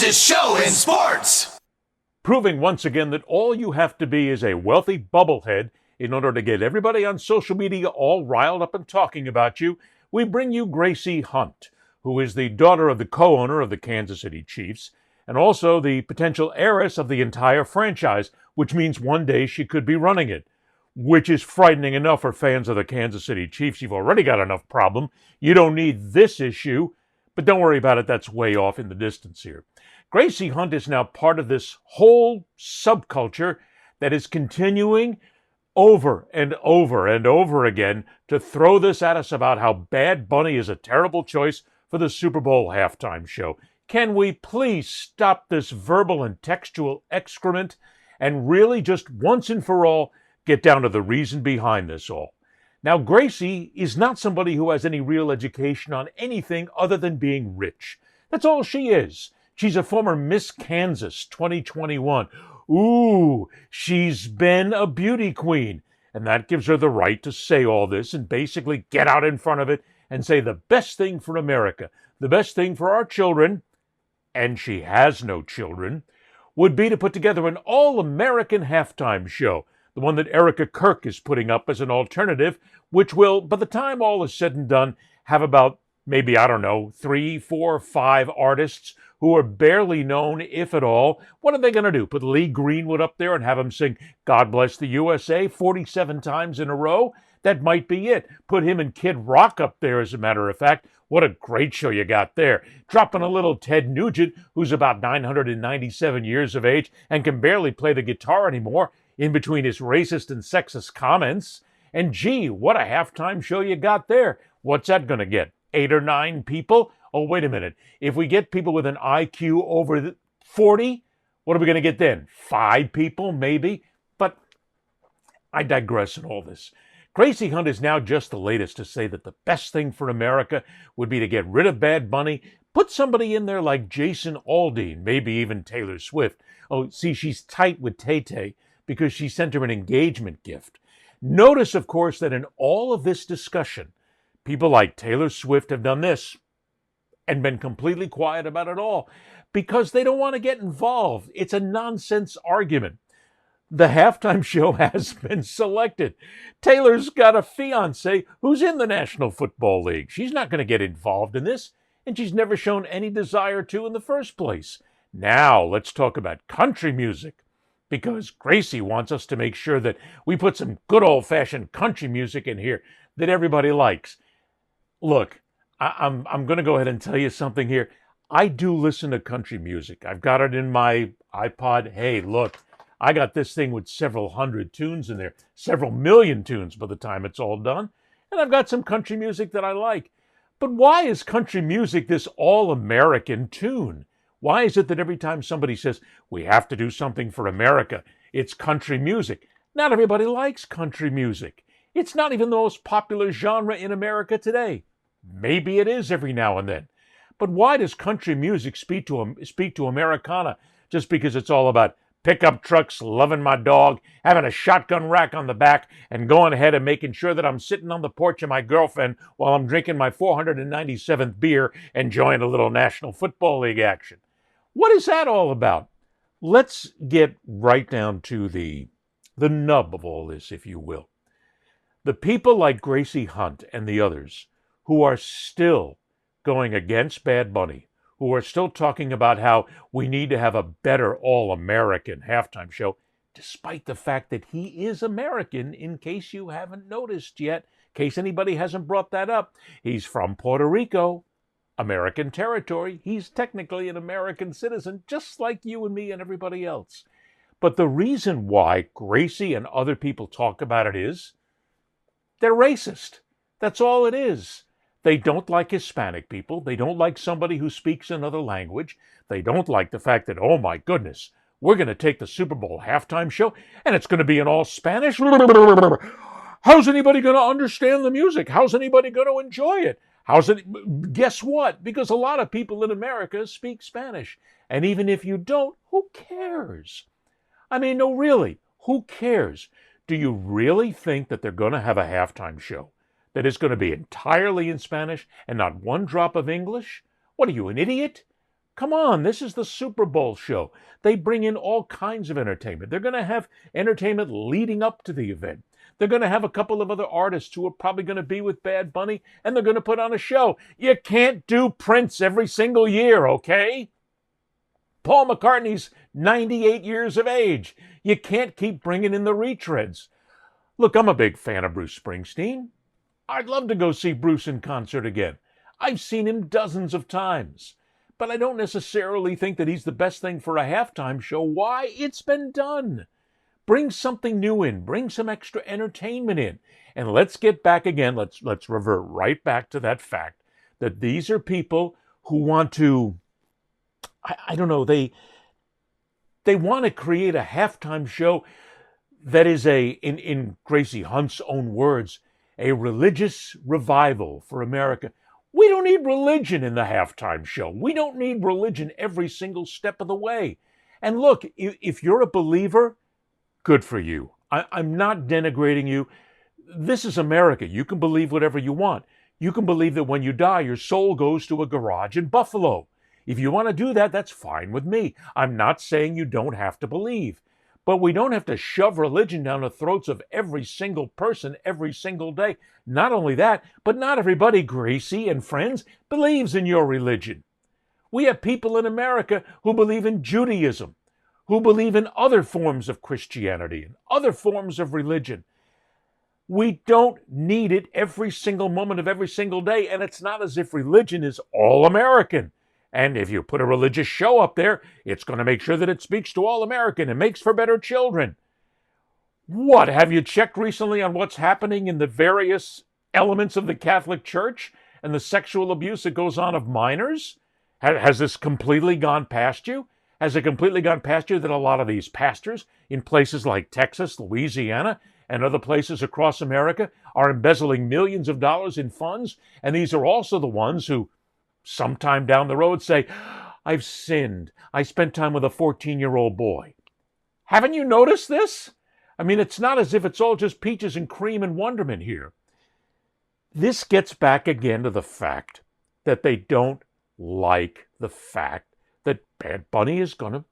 fastest show in sports. Proving once again that all you have to be is a wealthy bubblehead in order to get everybody on social media all riled up and talking about you, we bring you Gracie Hunt, who is the daughter of the co-owner of the Kansas City Chiefs, and also the potential heiress of the entire franchise, which means one day she could be running it, which is frightening enough for fans of the Kansas City Chiefs. You've already got enough problem. You don't need this issue, but don't worry about it. That's way off in the distance here. Gracie Hunt is now part of this whole subculture that is continuing over and over and over again to throw this at us about how Bad Bunny is a terrible choice for the Super Bowl halftime show. Can we please stop this verbal and textual excrement and really just once and for all get down to the reason behind this all? Now, Gracie is not somebody who has any real education on anything other than being rich. That's all she is. She's a former Miss Kansas 2021. Ooh, she's been a beauty queen. And that gives her the right to say all this and basically get out in front of it and say the best thing for America, the best thing for our children, and she has no children, would be to put together an all-American halftime show, the one that Erica Kirk is putting up as an alternative, which will, by the time all is said and done, have about maybe, 3, 4, 5 artists who are barely known, if at all. What are they going to do? Put Lee Greenwood up there and have him sing God Bless the USA 47 times in a row? That might be it. Put him and Kid Rock up there, as a matter of fact. What a great show you got there. Dropping a little Ted Nugent, who's about 997 years of age and can barely play the guitar anymore, in between his racist and sexist comments. And gee, what a halftime show you got there. What's that going to get? 8 or 9 people? Oh, wait a minute. If we get people with an IQ over 40, what are we going to get then? 5 people, maybe? But I digress in all this. Gracie Hunt is now just the latest to say that the best thing for America would be to get rid of Bad Bunny, put somebody in there like Jason Aldean, maybe even Taylor Swift. Oh, see, she's tight with Tay-Tay because she sent her an engagement gift. Notice, of course, that in all of this discussion, people like Taylor Swift have done this and been completely quiet about it all because they don't want to get involved. It's a nonsense argument. The halftime show has been selected. Taylor's got a fiancé who's in the National Football League. She's not going to get involved in this, and she's never shown any desire to in the first place. Now, let's talk about country music, because Gracie wants us to make sure that we put some good old-fashioned country music in here that everybody likes. Look, I'm going to go ahead and tell you something here. I do listen to country music. I've got it in my iPod. Hey, look, I got this thing with several hundred tunes in there, several million tunes by the time it's all done. And I've got some country music that I like. But why is country music this all-American tune? Why is it that every time somebody says, we have to do something for America, it's country music? Not everybody likes country music. It's not even the most popular genre in America today. Maybe it is every now and then. But why does country music speak to Americana just because it's all about pickup trucks, loving my dog, having a shotgun rack on the back, and going ahead and making sure that I'm sitting on the porch of my girlfriend while I'm drinking my 497th beer, enjoying a little National Football League action? What is that all about? Let's get right down to the nub of all this, if you will. The people like Gracie Hunt and the others who are still going against Bad Bunny, who are still talking about how we need to have a better all-American halftime show, despite the fact that he is American, in case you haven't noticed yet, in case anybody hasn't brought that up. He's from Puerto Rico, American territory. He's technically an American citizen, just like you and me and everybody else. But the reason why Gracie and other people talk about it is they're racist. That's all it is. They don't like Hispanic people. They don't like somebody who speaks another language. They don't like the fact that, oh my goodness, we're going to take the Super Bowl halftime show and it's going to be in all Spanish. How's anybody going to understand the music? How's anybody going to enjoy it? Guess what? Because a lot of people in America speak Spanish. And even if you don't, who cares? I mean, no, really, who cares? Do you really think that they're going to have a halftime show that is going to be entirely in Spanish and not one drop of English? What are you, an idiot? Come on, this is the Super Bowl show. They bring in all kinds of entertainment. They're going to have entertainment leading up to the event. They're going to have a couple of other artists who are probably going to be with Bad Bunny, and they're going to put on a show. You can't do Prince every single year, okay? Paul McCartney's 98 years of age. You can't keep bringing in the retreads. Look, I'm a big fan of Bruce Springsteen. I'd love to go see Bruce in concert again. I've seen him dozens of times. But I don't necessarily think that he's the best thing for a halftime show. Why? It's been done. Bring something new in. Bring some extra entertainment in. And let's get back again. Let's revert right back to that fact that these are people who want to, I don't know, they want to create a halftime show that is in Gracie Hunt's own words, a religious revival for America. We don't need religion in the halftime show. We don't need religion every single step of the way. And look, if you're a believer, good for you. I'm not denigrating you. This is America. You can believe whatever you want. You can believe that when you die, your soul goes to a garage in Buffalo. If you want to do that, that's fine with me. I'm not saying you don't have to believe. But we don't have to shove religion down the throats of every single person every single day. Not only that, but not everybody, Gracie and friends, believes in your religion. We have people in America who believe in Judaism, who believe in other forms of Christianity and other forms of religion. We don't need it every single moment of every single day, and it's not as if religion is all American. And if you put a religious show up there, it's going to make sure that it speaks to all American and makes for better children. What, have you checked recently on what's happening in the various elements of the Catholic Church and the sexual abuse that goes on of minors? Has this completely gone past you? Has it completely gone past you that a lot of these pastors in places like Texas, Louisiana, and other places across America are embezzling millions of dollars in funds? And these are also the ones who sometime down the road say, I've sinned. I spent time with a 14-year-old boy. Haven't you noticed this? I mean, it's not as if it's all just peaches and cream and wonderment here. This gets back again to the fact that they don't like the fact that Bad Bunny is going to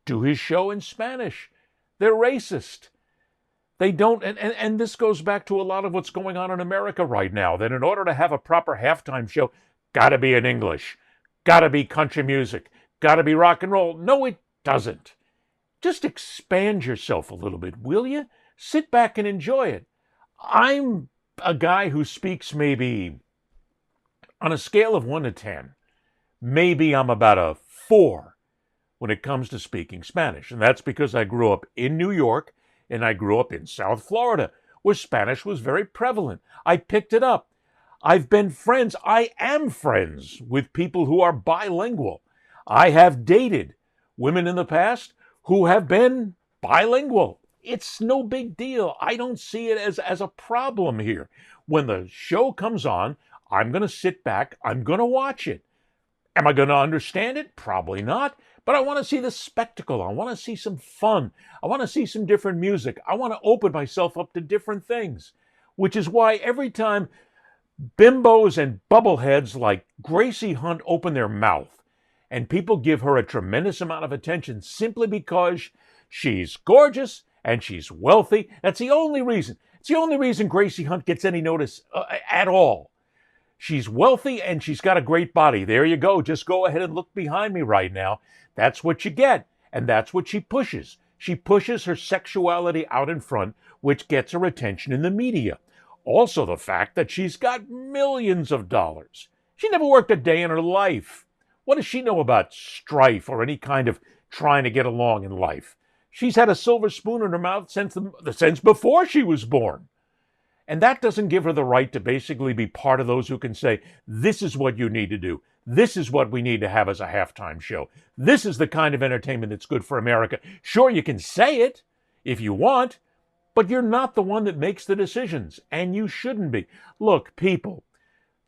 do his show in Spanish. They're racist. They don't, and this goes back to a lot of what's going on in America right now, that in order to have a proper halftime show, gotta be in English, gotta be country music, gotta be rock and roll. No, it doesn't. Just expand yourself a little bit, will you? Sit back and enjoy it. I'm a guy who speaks maybe, on a scale of 1 to 10, maybe I'm about a 4 when it comes to speaking Spanish. And that's because I grew up in New York and I grew up in South Florida, where Spanish was very prevalent. I picked it up. I am friends with people who are bilingual. I have dated women in the past who have been bilingual. It's no big deal. I don't see it as a problem here. When the show comes on, I'm going to sit back. I'm going to watch it. Am I going to understand it? Probably not. But I want to see the spectacle. I want to see some fun. I want to see some different music. I want to open myself up to different things, which is why every time bimbos and bubbleheads like Gracie Hunt open their mouth and people give her a tremendous amount of attention simply because she's gorgeous and she's wealthy. That's the only reason. It's the only reason Gracie Hunt gets any notice at all. She's wealthy and she's got a great body. There you go. Just go ahead and look behind me right now. That's what you get. And that's what she pushes. She pushes her sexuality out in front, which gets her attention in the media. Also the fact that she's got millions of dollars. She never worked a day in her life. What does she know about strife or any kind of trying to get along in life? She's had a silver spoon in her mouth since before she was born. And that doesn't give her the right to basically be part of those who can say, this is what you need to do. This is what we need to have as a halftime show. This is the kind of entertainment that's good for America. Sure, you can say it if you want, but you're not the one that makes the decisions, and you shouldn't be. Look, people,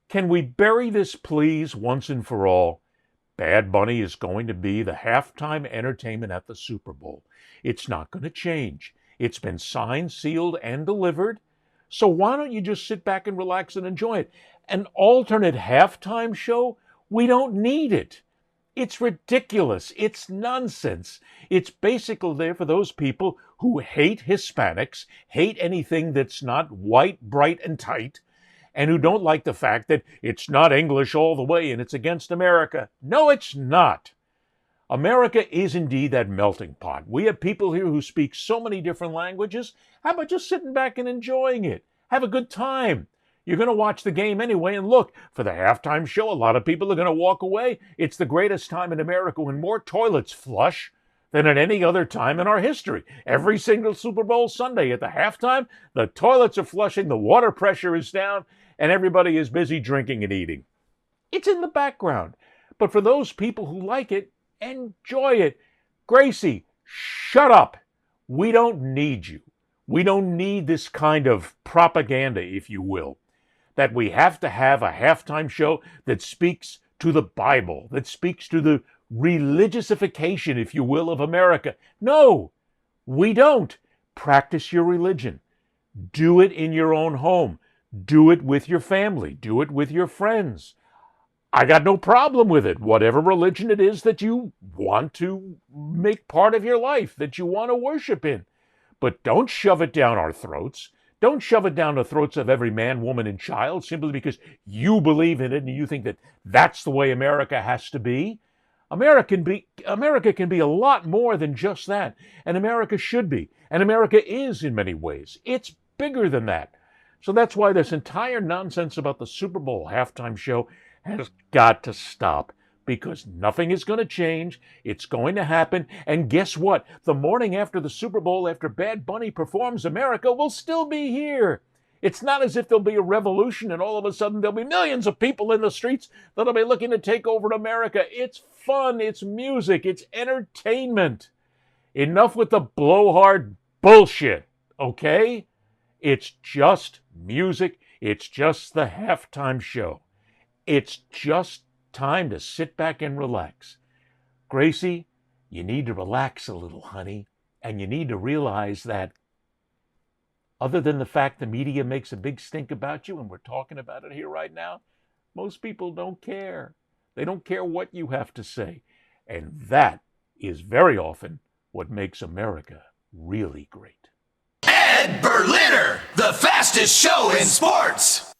can we bury this, please, once and for all? Bad Bunny is going to be the halftime entertainment at the Super Bowl. It's not going to change. It's been signed, sealed, and delivered. So why don't you just sit back and relax and enjoy it? An alternate halftime show? We don't need it. It's ridiculous. It's nonsense. It's basically there for those people who hate Hispanics, hate anything that's not white, bright, and tight, and who don't like the fact that it's not English all the way and it's against America. No, it's not. America is indeed that melting pot. We have people here who speak so many different languages. How about just sitting back and enjoying it? Have a good time. You're going to watch the game anyway, and look, for the halftime show, a lot of people are going to walk away. It's the greatest time in America when more toilets flush than at any other time in our history. Every single Super Bowl Sunday at the halftime, the toilets are flushing, the water pressure is down, and everybody is busy drinking and eating. It's in the background. But for those people who like it, enjoy it. Gracie, shut up. We don't need you. We don't need this kind of propaganda, if you will, that we have to have a halftime show that speaks to the Bible, that speaks to the religiousification, if you will, of America. No, we don't. Practice your religion. Do it in your own home. Do it with your family. Do it with your friends. I got no problem with it, whatever religion it is that you want to make part of your life, that you want to worship in. But don't shove it down our throats. Don't shove it down the throats of every man, woman, and child simply because you believe in it and you think that that's the way America has to be. America can be a lot more than just that, and America should be, and America is in many ways. It's bigger than that. So that's why this entire nonsense about the Super Bowl halftime show has got to stop, because nothing is going to change. It's going to happen. And guess what? The morning after the Super Bowl, after Bad Bunny performs, America will still be here. It's not as if there'll be a revolution and all of a sudden there'll be millions of people in the streets that'll be looking to take over America. It's fun. It's music. It's entertainment. Enough with the blowhard bullshit, okay? It's just music. It's just the halftime show. It's just time to sit back and relax. Gracie, you need to relax a little, honey, and you need to realize that other than the fact the media makes a big stink about you, and we're talking about it here right now, most people don't care. They don't care what you have to say. And that is very often what makes America really great. Ed Berliner, the fastest show in sports.